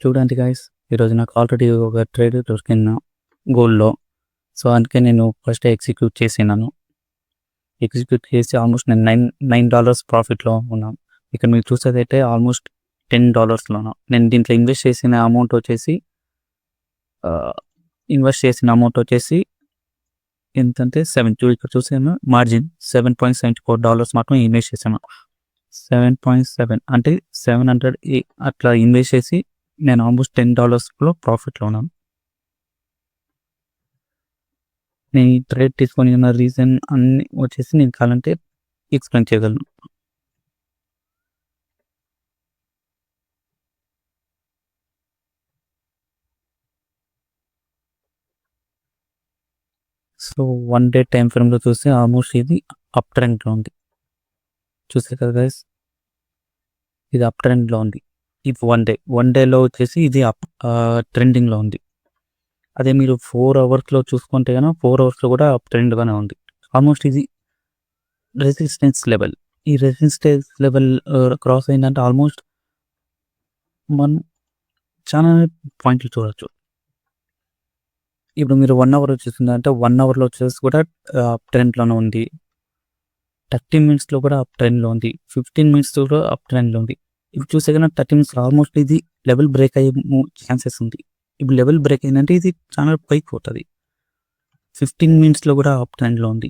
చూడండి గైస్, ఈరోజు నాకు ఆల్రెడీ ఒక ట్రేడ్ దొరికింది గోల్డ్‌లో. సో, అందుకే నేను ఫస్ట్ ఎగ్జిక్యూట్ చేసినాను. ఎగ్జిక్యూట్ చేసి ఆల్మోస్ట్ నేను $9 ప్రాఫిట్‌లో ఉన్నాను. ఇక్కడ మీరు చూసేదైతే ఆల్మోస్ట్ $10లోను. నేను దీంట్లో ఇన్వెస్ట్ చేసిన అమౌంట్ వచ్చేసి ఎంతంటే ఇక్కడ చూసాను మార్జిన్ $7.74 మాత్రం ఇన్వెస్ట్ చేశాను. 7.7 అంటే 700 అట్లా ఇన్వెస్ట్ చేసి నేను ఆల్మోస్ట్ $10లో ప్రాఫిట్లో ఉన్నాను. నేను ఈ ట్రేడ్ తీసుకొని ఉన్న రీజన్ అన్ని వచ్చేసి నేను కావాలంటే ఎక్స్ప్లెయిన్ చేయగలను. సో 1 డే టైం ఫ్రేమ్లో చూస్తే ఆల్మోస్ట్ ఇది అప్ ట్రెండ్లో ఉంది. చూసారు కదా గైస్, ఇది అప్ ట్రెండ్లో ఉంది. ఇది 1 డేలో వచ్చేసి ఇది అప్ ట్రెండింగ్లో ఉంది. అదే మీరు 4 అవర్స్లో చూసుకుంటే కనుక 4 అవర్స్లో కూడా అప్ ట్రెండ్గానే ఉంది. ఆల్మోస్ట్ ఇది రెసిస్టెన్స్ లెవెల్. ఈ రెసిస్టెన్స్ లెవెల్ క్రాస్ అయిందంటే ఆల్మోస్ట్ మనం చాలా పాయింట్లు చూడవచ్చు. ఇప్పుడు మీరు 1 అవర్ చూస్తుందంటే 1 అవర్లో వచ్చేసి కూడా అప్ ట్రెండ్లోనే ఉంది. 30 మినిట్స్లో కూడా అప్ ట్రెండ్లో ఉంది. 15 మినిట్స్ కూడా అప్ ట్రెండ్లో ఉంది. ఇప్పుడు చూసే కన్నా 30 మినిట్స్ ఆల్మోస్ట్ ఇది లెవెల్ బ్రేక్ అయ్యే ఛాన్సెస్ ఉంది. ఇప్పుడు లెవెల్ బ్రేక్ అయిందంటే ఇది చాలా పైకి పోతుంది. 15 మినిట్స్లో కూడా అప్ ట్రెండ్లో ఉంది.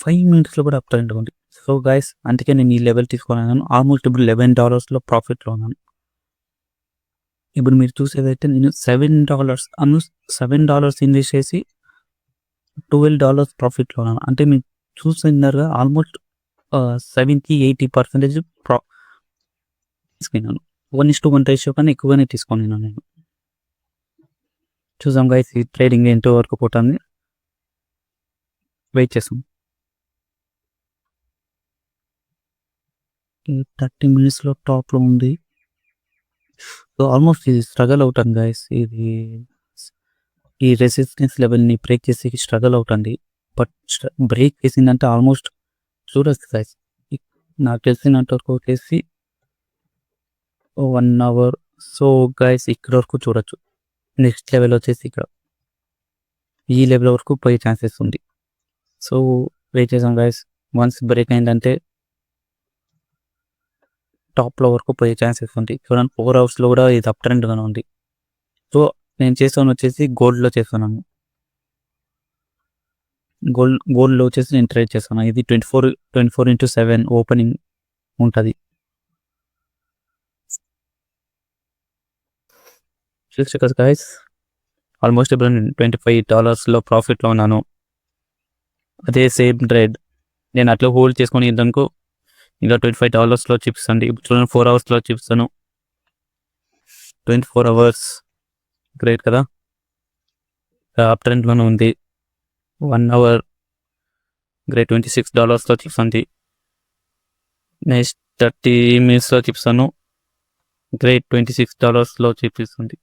5 మినిట్స్లో కూడా అప్ ట్రెండ్లో ఉంది. సో గైస్, అందుకే నేను ఈ లెవెల్ తీసుకున్నాను. ఆల్మోస్ట్ ఇప్పుడు $11లో ప్రాఫిట్లో ఉన్నాను. ఇప్పుడు మీరు చూసేదైతే నేను $7 ఇన్వెస్ట్ చేసి $12 ప్రాఫిట్లో ఉన్నాను. అంటే మీరు చూసినారుగా ఆల్మోస్ట్ 70-80% తీసుకున్నాను. 1:1 రేషియో కన్నా ఎక్కువగానే తీసుకున్నాను నేను. చూసాం గైస్, ఈ ట్రేడింగ్ ఎంతో వరకు పోతుంది. వెయిట్ చేసాం. 30 మినిట్స్లో టాప్లో ఉంది. సో ఆల్మోస్ట్ ఇది స్ట్రగల్ అవుతుంది గైస్. ఈ రెసిస్టెన్స్ లెవెల్ని బ్రేక్ చేసి స్ట్రగల్ అవుతుంది. బట్ బ్రేక్ చేసిందంటే ఆల్మోస్ట్ చూడొచ్చు గైస్. నాకు తెలిసినంత వరకు వచ్చేసి 1 అవర్. సో గైస్, ఇక్కడ వరకు చూడొచ్చు. నెక్స్ట్ లెవెల్ వచ్చేసి ఇక్కడ ఈ లెవెల్ వరకు పోయే ఛాన్సెస్ ఉంది. సో వెయిట్ చేసాం గైస్. వన్స్ బ్రేక్ అయిందంటే టాప్లో వరకు పోయే ఛాన్సెస్ ఉంది. చూడండి 4 అవర్స్లో కూడా ఇది అప్ ట్రెండ్గానే ఉంది. సో నేను చేస్తాను వచ్చేసి గోల్డ్లో చేస్తున్నాను. గోల్డ్లో వచ్చేసి నేను ట్రేడ్ చేస్తాను. ఇది 24/7 ఓపెనింగ్ ఉంటుంది. చూసి కదా గైస్, ఆల్మోస్ట్ ఇప్పుడు నేను $25లో ప్రాఫిట్లో ఉన్నాను. అదే సేమ్ ట్రేడ్ నేను అట్లా హోల్డ్ చేసుకొని ఇద్దనుకో ఇంకా $25లో చూపిస్తుంది. ఇప్పుడు చూడండి 4 అవర్స్లో చూపిస్తాను. 24 అవర్స్ గ్రేట్ కదా, అప్ ట్రెండ్లోనే ఉంది. 1 అవర్ గ్రేట్ $26లో చూపిస్తుంది. నెక్స్ట్ 30 మినిట్స్లో చూపిస్తాను. గ్రేట్ $26లో చూపిస్తుంది.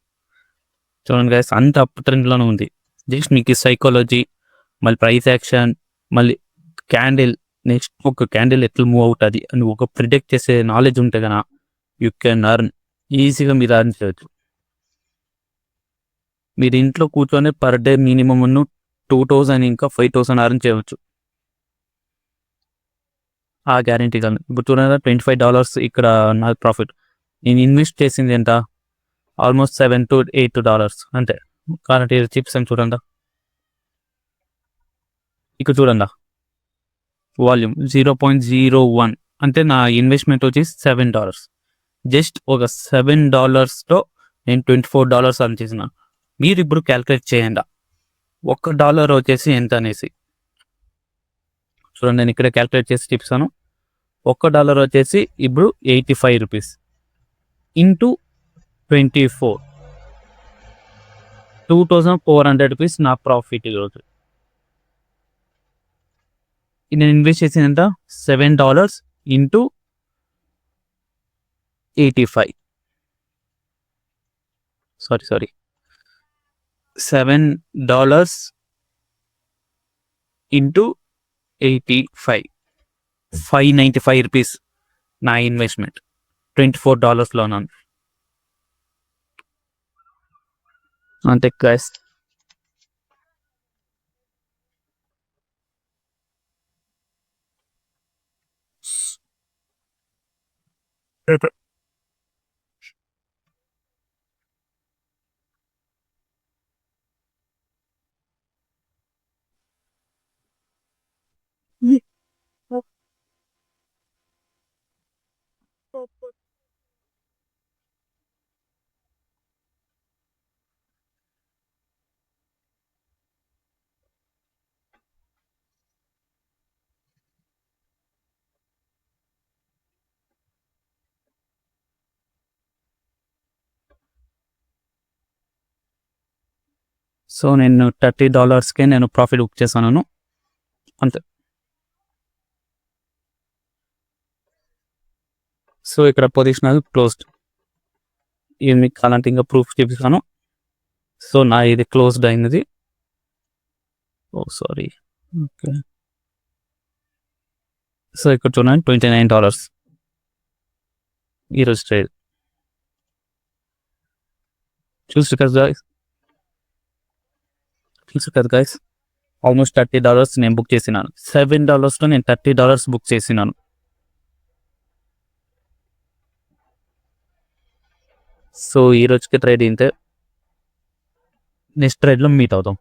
చూడండి గైస్, అంత అప్ ట్రెండ్లోనే ఉంది. జస్ట్ మీకు సైకాలజీ, మళ్ళీ ప్రైస్ యాక్షన్, మళ్ళీ క్యాండిల్, నెక్స్ట్ ఒక క్యాండిల్ ఎట్లా మూవ్ అవుతుంది అని ఒక ప్రిడిక్ట్ చేసే నాలెడ్జ్ ఉంటే కదా యూ కెన్ అర్న్ ఈజీగా. మీరు అర్న్ చేయొచ్చు. మీరు ఇంట్లో కూర్చొని పర్ డే మినిమం 2,000 ఇంకా 5,000 అర్న్ చేయవచ్చు. ఆ గ్యారంటీ కాదు. ఇప్పుడు చూడండి $25 ఇక్కడ నాకు ప్రాఫిట్. నేను ఇన్వెస్ట్ చేసింది ఎంత? ఆల్మోస్ట్ $7-8 అంతే. కాబట్టి చిప్స్ అని చూడండి, ఇక్కడ చూడండి వాల్యూమ్ 0.01 అంటే నా ఇన్వెస్ట్మెంట్ వచ్చేసి $7. జస్ట్ ఒక $7లో నేను $24 అర్న్ చేసిన. మీరు ఇప్పుడు క్యాల్కులేట్ చేయండి $1 వచ్చేసి ఎంత అనేసి. చూడండి, నేను ఇక్కడ క్యాల్కులేట్ చేసి చెప్తాను. $1 వచ్చేసి ఇప్పుడు 85 రూపీస్ ఇంటూ 24, 2,400 రూపీస్ నా ప్రాఫిట్ ఈరోజు. నేను ఇన్వెస్ట్ చేసింది ఎంత? $7 ఇంటూ 85, సారీ $7 ఇంటూ 85, 595 రూపీస్ నా ఇన్వెస్ట్మెంట్. $24లో ఉన్నాను. అంతే గైస్. సో నేను $30కే నేను ప్రాఫిట్ బుక్ చేశాను అంతే. సో ఇక్కడ పొజిషనల్ క్లోజ్డ్. ఇది మీకు అలాంటి ఇంకా ప్రూఫ్ చూపిస్తాను. సో నా ఇది క్లోజ్డ్ అయినది. ఓ సారీ. ఓకే. సో ఇక్కడ చూడండి $29 ఈరోజు ట్రేడ్. చూసు కదా గైస్, ఆల్మోస్ట్ $30 నేను బుక్ చేసినాను. $7లో నేను $30 బుక్ చేసినాను. సో ఈ రోజుకి ట్రేడ్ ఇంతే. నెక్స్ట్ ట్రేడ్లో మీట్ అవుతాం.